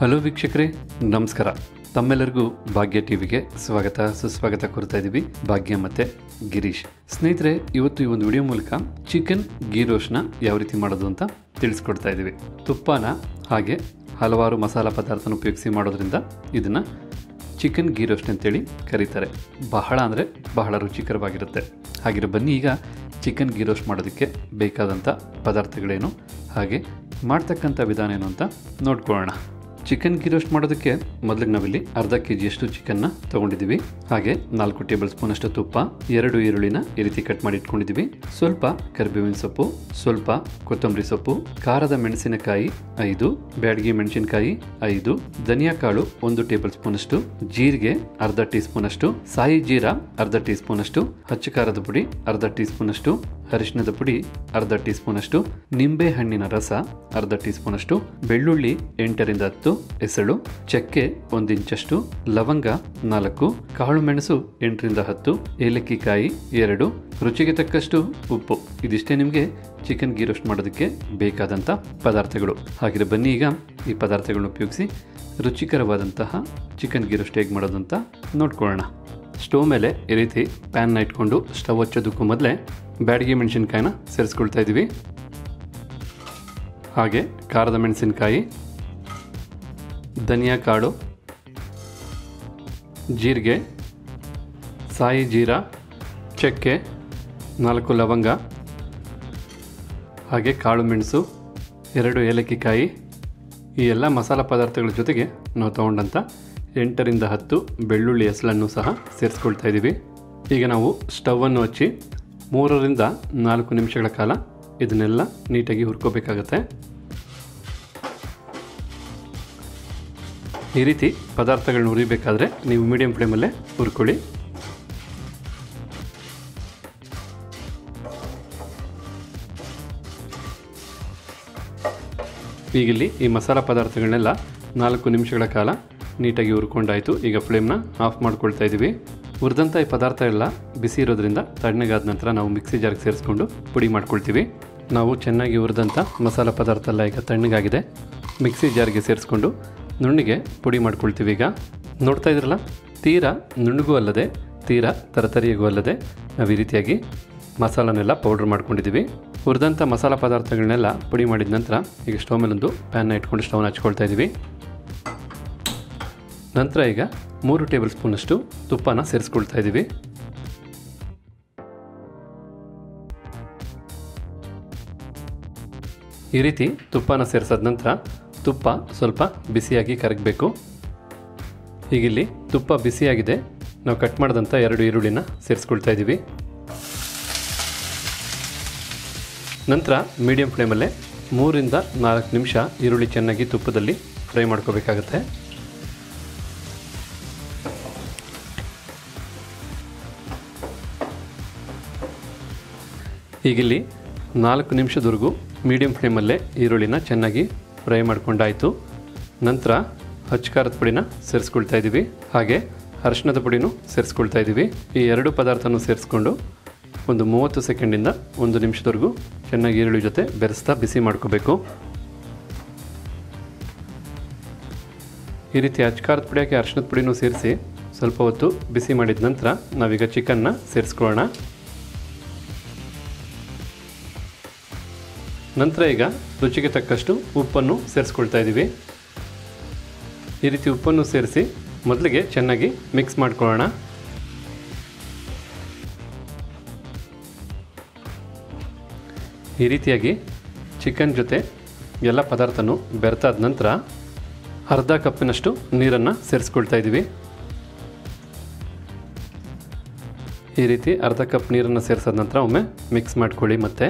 Hello ವೀಕ್ಷಕರೇ, ನಮಸ್ಕಾರ. ತಮ್ಮೆಲ್ಲರಿಗೂ ಭಾಗ್ಯ ಟಿವಿಗೆ ಸ್ವಾಗತ ಸುಸ್ವಾಗತ ಕೋರ್ತಾ ಇದ್ದೀವಿ. ಭಾಗ್ಯ ಮತ್ತು ಗಿರೀಶ್. ಸ್ನೇಹಿತರೆ, ಇವತ್ತು ಈ ಒಂದು ವಿಡಿಯೋ ಮೂಲಕ ಚಿಕನ್ ಗೀ ರೋಸ್ಟ್ನ ಯಾವ ರೀತಿ ಮಾಡೋದು ಅಂತ ತಿಳಿಸ್ಕೊಡ್ತಾ ಇದ್ದೀವಿ. ತುಪ್ಪನ ಹಾಗೆ ಹಲವಾರು ಮಸಾಲ ಪದಾರ್ಥನ ಉಪಯೋಗಿಸಿ ಮಾಡೋದ್ರಿಂದ ಇದನ್ನು ಚಿಕನ್ ಗೀ ರೋಸ್ಟ್ ಅಂತೇಳಿ ಕರೀತಾರೆ. ಬಹಳ ಅಂದರೆ ಬಹಳ ರುಚಿಕರವಾಗಿರುತ್ತೆ. ಹಾಗೆ ಬನ್ನಿ ಈಗ ಚಿಕನ್ ಗೀ ರೋಸ್ಟ್ ಮಾಡೋದಕ್ಕೆ ಬೇಕಾದಂಥ ಪದಾರ್ಥಗಳೇನು ಹಾಗೆ ಮಾಡ್ತಕ್ಕಂಥ ವಿಧಾನ ಏನು ಅಂತ ನೋಡ್ಕೊಳ್ಳೋಣ. ಚಿಕನ್ ಗೀ ರೋಸ್ಟ್ ಮಾಡೋದಕ್ಕೆ ಮೊದಲಿಗೆ ನಾವಿಲ್ಲಿ ಅರ್ಧ kg ಚಿಕನ್ನ ತೊಗೊಂಡಿದ್ದೀವಿ. ಹಾಗೆ 4 ಟೇಬಲ್ ಸ್ಪೂನಷ್ಟು ತುಪ್ಪ, 2 ಈರುಳ್ಳಿನ ಈ ರೀತಿ ಕಟ್ ಮಾಡಿ ಇಟ್ಕೊಂಡಿದ್ದೀವಿ, ಸ್ವಲ್ಪ ಕರಿಬೇವಿನ ಸೊಪ್ಪು, ಸ್ವಲ್ಪ ಕೊತ್ತಂಬರಿ ಸೊಪ್ಪು, ಖಾರದ ಮೆಣಸಿನಕಾಯಿ 5, ಬ್ಯಾಡಗಿ ಮೆಣಸಿನಕಾಯಿ 5, ಧನಿಯಾ ಕಾಳು 1 ಟೇಬಲ್ ಸ್ಪೂನಷ್ಟು, ಜೀರಿಗೆ ಅರ್ಧ ಟೀ ಸ್ಪೂನಷ್ಟು, ಸಾಯಿ ಜೀರಾ ಅರ್ಧ ಟೀ ಸ್ಪೂನಷ್ಟು, ಹಚ್ಚ ಖಾರದ ಪುಡಿ ಅರ್ಧ ಟೀ ಸ್ಪೂನಷ್ಟು, ಅರಿಶಿಣದ ಪುಡಿ ಅರ್ಧ ಟೀ ಸ್ಪೂನಷ್ಟು, ನಿಂಬೆ ಹಣ್ಣಿನ ರಸ ಅರ್ಧ ಟೀ ಸ್ಪೂನಷ್ಟು, ಬೆಳ್ಳುಳ್ಳಿ 8 ರಿಂದ 10 ಎಸಳು, ಚಕ್ಕೆ 1 ಇಂಚಷ್ಟು, ಲವಂಗ 4, ಕಾಳು ಮೆಣಸು 8 ರಿಂದ 10, ಏಲಕ್ಕಿ ಕಾಯಿ 2, ರುಚಿಗೆ ತಕ್ಕಷ್ಟು ಉಪ್ಪು. ಇದಿಷ್ಟೇ ನಿಮಗೆ ಚಿಕನ್ ಗೀ ರೋಸ್ಟ್ ಮಾಡೋದಕ್ಕೆ ಬೇಕಾದಂಥ ಪದಾರ್ಥಗಳು. ಹಾಗೆ ಬನ್ನಿ ಈಗ ಈ ಪದಾರ್ಥಗಳನ್ನ ಉಪಯೋಗಿಸಿ ರುಚಿಕರವಾದಂತಹ ಚಿಕನ್ ಗೀ ರೋಸ್ಟ್ ಹೇಗೆ ಮಾಡೋದು ಅಂತ ನೋಡ್ಕೊಳ್ಳೋಣ. ಸ್ಟವ್ ಮೇಲೆ ಈ ರೀತಿ ಪ್ಯಾನ್ನ ಇಟ್ಕೊಂಡು ಸ್ಟವ್ ಹಚ್ಚೋದಕ್ಕೂ ಮೊದಲೇ ಬ್ಯಾಡಗಿ ಮೆಣಸಿನ್ಕಾಯಿನ ಸೇರಿಸ್ಕೊಳ್ತಾ ಇದ್ದೀವಿ. ಹಾಗೆ ಖಾರದ ಮೆಣಸಿನಕಾಯಿ, ಧನಿಯಾ ಕಾಳು, ಜೀರಿಗೆ, ಸಾಯಿ ಜೀರಾ, ಚಕ್ಕೆ, 4 ಲವಂಗ, ಹಾಗೆ ಕಾಳು ಮೆಣಸು, 2 ಏಲಕ್ಕಿ ಕಾಯಿ, ಈ ಎಲ್ಲ ಮಸಾಲ ಪದಾರ್ಥಗಳ ಜೊತೆಗೆ ನಾವು ತೊಗೊಂಡಂಥ 8 ರಿಂದ 10 ಬೆಳ್ಳುಳ್ಳಿ ಎಸಳನ್ನು ಸಹ ಸೇರಿಸ್ಕೊಳ್ತಾ ಇದ್ದೀವಿ. ಈಗ ನಾವು ಸ್ಟವನ್ನು ಹಚ್ಚಿ 3 ರಿಂದ 4 ನಿಮಿಷಗಳ ಕಾಲ ಇದನ್ನೆಲ್ಲ ನೀಟಾಗಿ ಹುರ್ಕೋಬೇಕಾಗತ್ತೆ. ಈ ರೀತಿ ಪದಾರ್ಥಗಳನ್ನ ಹುರಿಬೇಕಾದ್ರೆ ನೀವು ಮೀಡಿಯಂ ಫ್ಲೇಮಲ್ಲೇ ಹುರ್ಕೊಳ್ಳಿ. ಈಗಿಲ್ಲಿ ಈ ಮಸಾಲ ಪದಾರ್ಥಗಳನ್ನೆಲ್ಲ 4 ನಿಮಿಷಗಳ ಕಾಲ ನೀಟಾಗಿ ಹುರ್ಕೊಂಡಾಯಿತು. ಈಗ ಫ್ಲೇಮ್ನ ಆಫ್ ಮಾಡ್ಕೊಳ್ತಾ ಇದ್ದೀವಿ. ಹುರಿದಂಥ ಈ ಪದಾರ್ಥ ಎಲ್ಲ ಬಿಸಿ ಇರೋದ್ರಿಂದ ತಣ್ಣಗಾದ ನಂತರ ನಾವು ಮಿಕ್ಸಿ ಜಾರ್ಗೆ ಸೇರಿಸ್ಕೊಂಡು ಪುಡಿ ಮಾಡ್ಕೊಳ್ತೀವಿ. ನಾವು ಚೆನ್ನಾಗಿ ಹುರಿದಂಥ ಮಸಾಲ ಪದಾರ್ಥ ಎಲ್ಲ ಈಗ ತಣ್ಣಗಾಗಿದೆ. ಮಿಕ್ಸಿ ಜಾರ್ಗೆ ಸೇರಿಸ್ಕೊಂಡು ನುಣ್ಣಗೆ ಪುಡಿ ಮಾಡ್ಕೊಳ್ತೀವಿ. ಈಗ ನೋಡ್ತಾ ಇದ್ರಲ್ಲ, ತೀರಾ ನುಣ್ಣಗೂ ಅಲ್ಲದೆ ತೀರಾ ತರತರಿಯಾಗೂ ಅಲ್ಲದೆ ನಾವು ಈ ರೀತಿಯಾಗಿ ಮಸಾಲನೆಲ್ಲ ಪೌಡ್ರ್ ಮಾಡ್ಕೊಂಡಿದ್ದೀವಿ. ಹುರಿದಂಥ ಮಸಾಲ ಪದಾರ್ಥಗಳನ್ನೆಲ್ಲ ಪುಡಿ ಮಾಡಿದ ನಂತರ ಈಗ ಸ್ಟವ್ ಮೇಲೊಂದು ಪ್ಯಾನ್ನ ಇಟ್ಕೊಂಡು ಸ್ಟವ್ನ ಹಚ್ಕೊಳ್ತಾ ಇದ್ದೀವಿ. ನಂತರ ಈಗ 3 ಟೇಬಲ್ ಸ್ಪೂನಷ್ಟು ತುಪ್ಪನ ಸೇರಿಸ್ಕೊಳ್ತಾ ಇದ್ದೀವಿ. ಈ ರೀತಿ ತುಪ್ಪನ ಸೇರಿಸಿದ ನಂತರ ತುಪ್ಪ ಸ್ವಲ್ಪ ಬಿಸಿಯಾಗಿ ಕರಗಬೇಕು. ಹೀಗಿಲ್ಲಿ ತುಪ್ಪ ಬಿಸಿಯಾಗಿದೆ. ನಾವು ಕಟ್ ಮಾಡಿದಂಥ 2 ಈರುಳ್ಳಿನ ಸೇರಿಸ್ಕೊಳ್ತಾ ಇದ್ದೀವಿ. ನಂತರ ಮೀಡಿಯಂ ಫ್ಲೇಮಲ್ಲೇ 3 ರಿಂದ 4 ನಿಮಿಷ ಈರುಳ್ಳಿ ಚೆನ್ನಾಗಿ ತುಪ್ಪದಲ್ಲಿ ಫ್ರೈ ಮಾಡ್ಕೋಬೇಕಾಗತ್ತೆ. ಈಗಿಲ್ಲಿ 4 ನಿಮಿಷದವರೆಗೂ ಮೀಡಿಯಂ ಫ್ಲೇಮಲ್ಲೇ ಈರುಳ್ಳಿನ ಚೆನ್ನಾಗಿ ಫ್ರೈ ಮಾಡ್ಕೊಂಡಾಯಿತು. ನಂತರ ಹಚ್ಚ ಖಾರದ ಪುಡಿನ ಸೇರಿಸ್ಕೊಳ್ತಾ ಇದ್ದೀವಿ. ಹಾಗೆ ಅರಿಶಿಣದ ಪುಡಿನೂ ಸೇರಿಸ್ಕೊಳ್ತಾ ಇದ್ದೀವಿ. ಈ 2 ಪದಾರ್ಥನೂ ಸೇರಿಸ್ಕೊಂಡು ಒಂದು 30 ಸೆಕೆಂಡಿಂದ 1 ನಿಮಿಷದವರೆಗೂ ಚೆನ್ನಾಗಿ ಈರುಳ್ಳಿ ಜೊತೆ ಬೆರೆಸ್ತಾ ಬಿಸಿ ಮಾಡ್ಕೋಬೇಕು. ಈ ರೀತಿ ಹಚ್ಚ ಖಾರದ ಪುಡಿ ಹಾಕಿ ಅರಿಶಿಣದ ಪುಡಿನೂ ಸೇರಿಸಿ ಸ್ವಲ್ಪ ಹೊತ್ತು ಬಿಸಿ ಮಾಡಿದ ನಂತರ ನಾವೀಗ ಚಿಕನ್ನ ಸೇರಿಸ್ಕೊಳ್ಳೋಣ. ನಂತರ ಈಗ ರುಚಿಗೆ ತಕ್ಕಷ್ಟು ಉಪ್ಪನ್ನು ಸೇರಿಸ್ಕೊಳ್ತಾ ಇದ್ದೀವಿ. ಈ ರೀತಿ ಉಪ್ಪನ್ನು ಸೇರಿಸಿ ಮೊದಲಿಗೆ ಚೆನ್ನಾಗಿ ಮಿಕ್ಸ್ ಮಾಡ್ಕೊಳ್ಳೋಣ. ಈ ರೀತಿಯಾಗಿ ಚಿಕನ್ ಜೊತೆ ಎಲ್ಲ ಪದಾರ್ಥನೂ ಬೆರೆತಾದ ನಂತರ ಅರ್ಧ ಕಪ್ಪಿನಷ್ಟು ನೀರನ್ನು ಸೇರಿಸ್ಕೊಳ್ತಾ ಇದ್ದೀವಿ. ಈ ರೀತಿ ಅರ್ಧ ಕಪ್ ನೀರನ್ನು ಸೇರಿಸಿದ ನಂತರ ಒಮ್ಮೆ ಮಿಕ್ಸ್ ಮಾಡ್ಕೊಳ್ಳಿ. ಮತ್ತು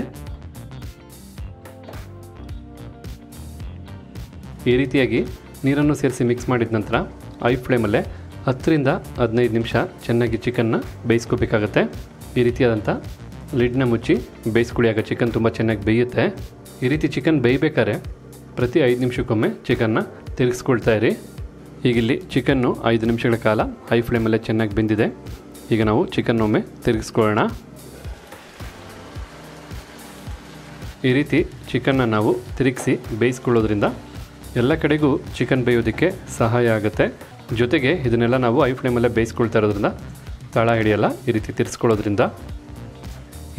ಈ ರೀತಿಯಾಗಿ ನೀರನ್ನು ಸೇರಿಸಿ ಮಿಕ್ಸ್ ಮಾಡಿದ ನಂತರ ಐ ಫ್ಲೇಮಲ್ಲೇ 10 ರಿಂದ 15 ನಿಮಿಷ ಚೆನ್ನಾಗಿ ಚಿಕನ್ನ ಬೇಯಿಸ್ಕೋಬೇಕಾಗತ್ತೆ. ಈ ರೀತಿಯಾದಂಥ ಲಿಡ್ನ ಮುಚ್ಚಿ ಬೇಯಿಸ್ಕೊಳ್ಳಿ. ಆಗ ಚಿಕನ್ ತುಂಬ ಚೆನ್ನಾಗಿ ಬೇಯುತ್ತೆ. ಈ ರೀತಿ ಚಿಕನ್ ಬೇಯಬೇಕಾದ್ರೆ ಪ್ರತಿ 5 ನಿಮಿಷಕ್ಕೊಮ್ಮೆ ಚಿಕನ್ನ ತಿರುಗಿಸ್ಕೊಳ್ತಾ ಇರಿ. ಈಗಿಲ್ಲಿ ಚಿಕನ್ನು 5 ನಿಮಿಷಗಳ ಕಾಲ ಹೈ ಫ್ಲೇಮಲ್ಲೇ ಚೆನ್ನಾಗಿ ಬೆಂದಿದೆ. ಈಗ ನಾವು ಚಿಕನ್ನೊಮ್ಮೆ ತಿರುಗಿಸ್ಕೊಳ್ಳೋಣ. ಈ ರೀತಿ ಚಿಕನ್ನ ನಾವು ತಿರುಗಿಸಿ ಬೇಯಿಸ್ಕೊಳ್ಳೋದ್ರಿಂದ ಎಲ್ಲ ಕಡೆಗೂ ಚಿಕನ್ ಬೇಯೋದಕ್ಕೆ ಸಹಾಯ ಆಗುತ್ತೆ. ಜೊತೆಗೆ ಇದನ್ನೆಲ್ಲ ನಾವು ಐ ಫ್ಲೇಮಲ್ಲೇ ಬೇಯಿಸ್ಕೊಳ್ತಾ ಇರೋದ್ರಿಂದ ತಳ ಹಿಡಿಯಲ್ಲ. ಈ ರೀತಿ ತಿರ್ಸ್ಕೊಳ್ಳೋದ್ರಿಂದ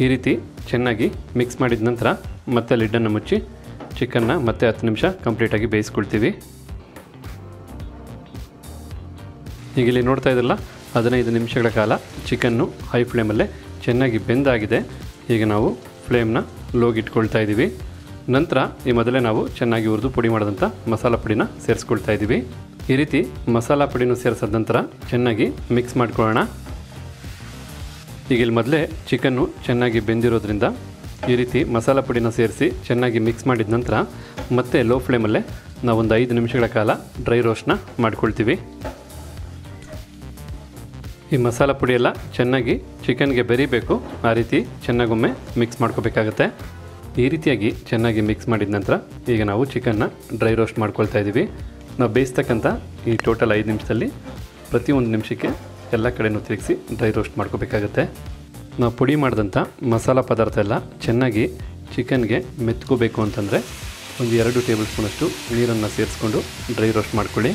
ಈ ರೀತಿ ಚೆನ್ನಾಗಿ ಮಿಕ್ಸ್ ಮಾಡಿದ ನಂತರ ಮತ್ತೆ ಲಿಡ್ಡನ್ನು ಮುಚ್ಚಿ ಚಿಕನ್ನ ಮತ್ತೆ 10 ನಿಮಿಷ ಕಂಪ್ಲೀಟಾಗಿ ಬೇಯಿಸ್ಕೊಳ್ತೀವಿ. ಈಗ ಇಲ್ಲಿ ನೋಡ್ತಾ ಇದ್ದಲ್ಲ 15 ನಿಮಿಷಗಳ ಕಾಲ ಚಿಕನ್ನು ಹೈ ಫ್ಲೇಮಲ್ಲೇ ಚೆನ್ನಾಗಿ ಬೆಂದಾಗಿದೆ. ಈಗ ನಾವು ಫ್ಲೇಮ್ನ ಲೋಗಿಟ್ಕೊಳ್ತಾ ಇದ್ದೀವಿ. ನಂತರ ಈ ಮೊದಲೇ ನಾವು ಚೆನ್ನಾಗಿ ಹುರಿದು ಪುಡಿ ಮಾಡಿದಂಥ ಮಸಾಲ ಪುಡಿನ ಸೇರಿಸ್ಕೊಳ್ತಾ ಇದ್ದೀವಿ. ಈ ರೀತಿ ಮಸಾಲ ಪುಡಿನೂ ಸೇರಿಸಿದ ನಂತರ ಚೆನ್ನಾಗಿ ಮಿಕ್ಸ್ ಮಾಡ್ಕೊಳ್ಳೋಣ. ಈಗ ಇಲ್ಲಿ ಮೊದಲೇ ಚಿಕನ್ನು ಚೆನ್ನಾಗಿ ಬೆಂದಿರೋದ್ರಿಂದ ಈ ರೀತಿ ಮಸಾಲ ಪುಡಿನ ಸೇರಿಸಿ ಚೆನ್ನಾಗಿ ಮಿಕ್ಸ್ ಮಾಡಿದ ನಂತರ ಮತ್ತೆ ಲೋ ಫ್ಲೇಮಲ್ಲೇ ನಾವೊಂದು 5 ನಿಮಿಷಗಳ ಕಾಲ ಡ್ರೈ ರೋಸ್ಟ್ನ ಮಾಡ್ಕೊಳ್ತೀವಿ. ಈ ಮಸಾಲ ಪುಡಿ ಎಲ್ಲ ಚೆನ್ನಾಗಿ ಚಿಕನ್ಗೆ ಬೆರಿಬೇಕು. ಆ ರೀತಿ ಚೆನ್ನಾಗೊಮ್ಮೆ ಮಿಕ್ಸ್ ಮಾಡ್ಕೋಬೇಕಾಗತ್ತೆ. ಈ ರೀತಿಯಾಗಿ ಚೆನ್ನಾಗಿ ಮಿಕ್ಸ್ ಮಾಡಿದ ನಂತರ ಈಗ ನಾವು ಚಿಕನ್ನ ಡ್ರೈ ರೋಸ್ಟ್ ಮಾಡ್ಕೊಳ್ತಾ ಇದ್ದೀವಿ. ನಾವು ಬೇಯಿಸ್ತಕ್ಕಂಥ ಈ ಟೋಟಲ್ 5 ನಿಮಿಷದಲ್ಲಿ ಪ್ರತಿಯೊಂದು ನಿಮಿಷಕ್ಕೆ ಎಲ್ಲ ಕಡೆಯೂ ತಿರುಗಿಸಿ ಡ್ರೈ ರೋಸ್ಟ್ ಮಾಡ್ಕೋಬೇಕಾಗತ್ತೆ. ನಾವು ಪುಡಿ ಮಾಡಿದಂಥ ಮಸಾಲ ಪದಾರ್ಥ ಎಲ್ಲ ಚೆನ್ನಾಗಿ ಚಿಕನ್ಗೆ ಮೆತ್ಕೋಬೇಕು ಅಂತಂದರೆ ಒಂದು 2 ಟೇಬಲ್ ಸ್ಪೂನಷ್ಟು ನೀರನ್ನು ಸೇರಿಸ್ಕೊಂಡು ಡ್ರೈ ರೋಸ್ಟ್ ಮಾಡ್ಕೊಳ್ಳಿ.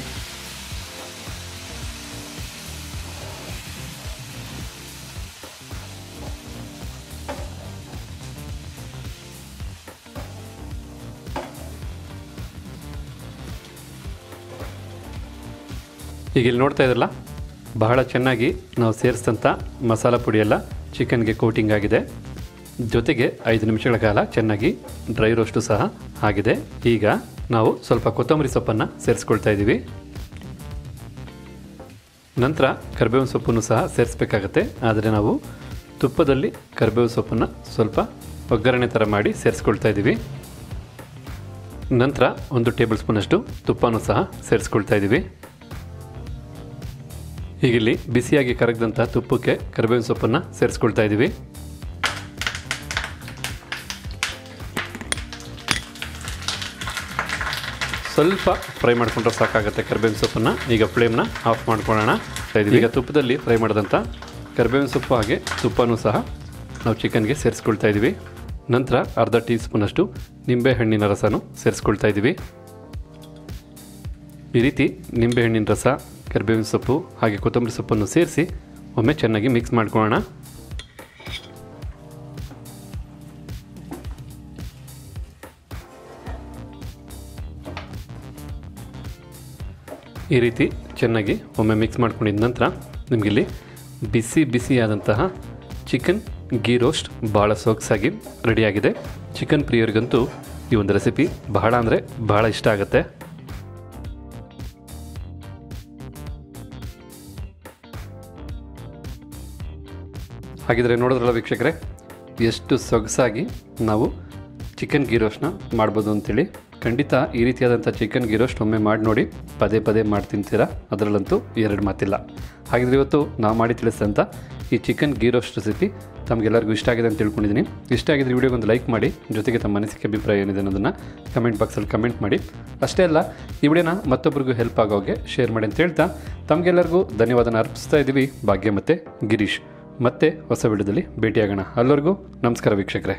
ಈಗ ಇಲ್ಲಿ ನೋಡ್ತಾ ಇದ್ರಲ್ಲ, ಬಹಳ ಚೆನ್ನಾಗಿ ನಾವು ಸೇರಿಸಿದಂಥ ಮಸಾಲ ಪುಡಿಯೆಲ್ಲ ಚಿಕನ್ಗೆ ಕೋಟಿಂಗ್ ಆಗಿದೆ. ಜೊತೆಗೆ 5 ನಿಮಿಷಗಳ ಕಾಲ ಚೆನ್ನಾಗಿ ಡ್ರೈ ರೋಸ್ಟು ಸಹ ಆಗಿದೆ. ಈಗ ನಾವು ಸ್ವಲ್ಪ ಕೊತ್ತಂಬರಿ ಸೊಪ್ಪನ್ನು ಸೇರಿಸ್ಕೊಳ್ತಾ ಇದ್ದೀವಿ. ನಂತರ ಕರಿಬೇವಿನ ಸೊಪ್ಪನ್ನು ಸಹ ಸೇರಿಸ್ಬೇಕಾಗತ್ತೆ. ಆದರೆ ನಾವು ತುಪ್ಪದಲ್ಲಿ ಕರಿಬೇವು ಸೊಪ್ಪನ್ನು ಸ್ವಲ್ಪ ಒಗ್ಗರಣೆ ಥರ ಮಾಡಿ ಸೇರಿಸ್ಕೊಳ್ತಾ ಇದ್ದೀವಿ. ನಂತರ 1 ಟೇಬಲ್ ಸ್ಪೂನಷ್ಟು ತುಪ್ಪನೂ ಸಹ ಸೇರಿಸ್ಕೊಳ್ತಾ ಇದ್ದೀವಿ. ಈಗ ಇಲ್ಲಿ ಬಿಸಿಯಾಗಿ ಕರಗಿದಂಥ ತುಪ್ಪಕ್ಕೆ ಕರಿಬೇವಿನ ಸೊಪ್ಪನ್ನು ಸೇರಿಸ್ಕೊಳ್ತಾ ಇದ್ದೀವಿ. ಸ್ವಲ್ಪ ಫ್ರೈ ಮಾಡಿಕೊಂಡ್ರೆ ಸಾಕಾಗುತ್ತೆ ಕರಿಬೇವಿನ ಸೊಪ್ಪನ್ನು. ಈಗ ಫ್ಲೇಮ್ನ ಆಫ್ ಮಾಡ್ಕೊಳ್ಳೋಣ. ಈಗ ತುಪ್ಪದಲ್ಲಿ ಫ್ರೈ ಮಾಡಿದಂಥ ಕರಿಬೇವಿನ ಸೊಪ್ಪು ಹಾಗೆ ತುಪ್ಪನೂ ಸಹ ನಾವು ಚಿಕನ್ಗೆ ಸೇರಿಸ್ಕೊಳ್ತಾ ಇದ್ದೀವಿ. ನಂತರ ಅರ್ಧ ಟೀ ಸ್ಪೂನಷ್ಟು ನಿಂಬೆಹಣ್ಣಿನ ರಸನೂ ಸೇರಿಸ್ಕೊಳ್ತಾ ಇದ್ದೀವಿ. ಈ ರೀತಿ ನಿಂಬೆಹಣ್ಣಿನ ರಸ, ಕರಿಬೇವಿನ ಸೊಪ್ಪು ಹಾಗೆ ಕೊತ್ತಂಬರಿ ಸೊಪ್ಪನ್ನು ಸೇರಿಸಿ ಒಮ್ಮೆ ಚೆನ್ನಾಗಿ ಮಿಕ್ಸ್ ಮಾಡ್ಕೊಳ್ಳೋಣ. ಈ ರೀತಿ ಚೆನ್ನಾಗಿ ಒಮ್ಮೆ ಮಿಕ್ಸ್ ಮಾಡ್ಕೊಂಡಿದ ನಂತರ ನಿಮಗಿಲ್ಲಿ ಬಿಸಿಯಾದಂತಹ ಚಿಕನ್ ಗೀ ರೋಸ್ಟ್ ಭಾಳ ಸೊಗಸಾಗಿ ರೆಡಿಯಾಗಿದೆ. ಚಿಕನ್ ಪ್ರಿಯರಿಗಂತೂ ಈ ಒಂದು ರೆಸಿಪಿ ಬಹಳ ಅಂದರೆ ಬಹಳ ಇಷ್ಟ ಆಗುತ್ತೆ. ಹಾಗಿದ್ರೆ ನೋಡಿದ್ರಲ್ಲ ವೀಕ್ಷಕರೇ, ಎಷ್ಟು ಸೊಗಸಾಗಿ ನಾವು ಚಿಕನ್ ಗೀ ರೋಸ್ಟ್ನ ಮಾಡ್ಬೋದು ಅಂತೇಳಿ. ಖಂಡಿತ ಈ ರೀತಿಯಾದಂಥ ಚಿಕನ್ ಗೀ ರೋಸ್ಟ್ ಒಮ್ಮೆ ಮಾಡಿ ನೋಡಿ, ಪದೇ ಮಾಡಿ ತಿಂತೀರಾ, ಅದರಲ್ಲಂತೂ 2 ಮಾತಿಲ್ಲ. ಹಾಗಿದ್ರೆ ಇವತ್ತು ನಾವು ಮಾಡಿ ತಿಳಿಸಿದಂಥ ಈ ಚಿಕನ್ ಗೀ ರೋಸ್ಟ್ ರೆಸಿಪಿ ತಮಗೆಲ್ಲರಿಗೂ ಇಷ್ಟ ಆಗಿದೆ ಅಂತ ತಿಳ್ಕೊಂಡಿದ್ದೀನಿ. ಇಷ್ಟ ಆಗಿದ್ರೆ ವಿಡಿಯೋಗೊಂದು ಲೈಕ್ ಮಾಡಿ, ಜೊತೆಗೆ ತಮ್ಮ ಅನಿಸಿಕೆ ಅಭಿಪ್ರಾಯ ಏನಿದೆ ಅನ್ನೋದನ್ನು ಕಮೆಂಟ್ ಬಾಕ್ಸಲ್ಲಿ ಕಮೆಂಟ್ ಮಾಡಿ. ಅಷ್ಟೇ ಅಲ್ಲ, ಈ ವಿಡಿಯೋನ ಮತ್ತೊಬ್ಬರಿಗೂ ಹೆಲ್ಪ್ ಆಗೋಗೆ ಶೇರ್ ಮಾಡಿ ಅಂತ ಹೇಳ್ತಾ ತಮಗೆಲ್ಲರಿಗೂ ಧನ್ಯವಾದನ ಅರ್ಪಿಸ್ತಾ ಇದ್ದೀವಿ. ಭಾಗ್ಯ ಮತ್ತು ಗಿರೀಶ್. ಮತ್ತೆ ಹೊಸ ವಿಡಿಯೋದಲ್ಲಿ ಭೇಟಿಯಾಗೋಣ. ಅಲ್ಲರಿಗೂ ನಮಸ್ಕಾರ ವೀಕ್ಷಕರೇ.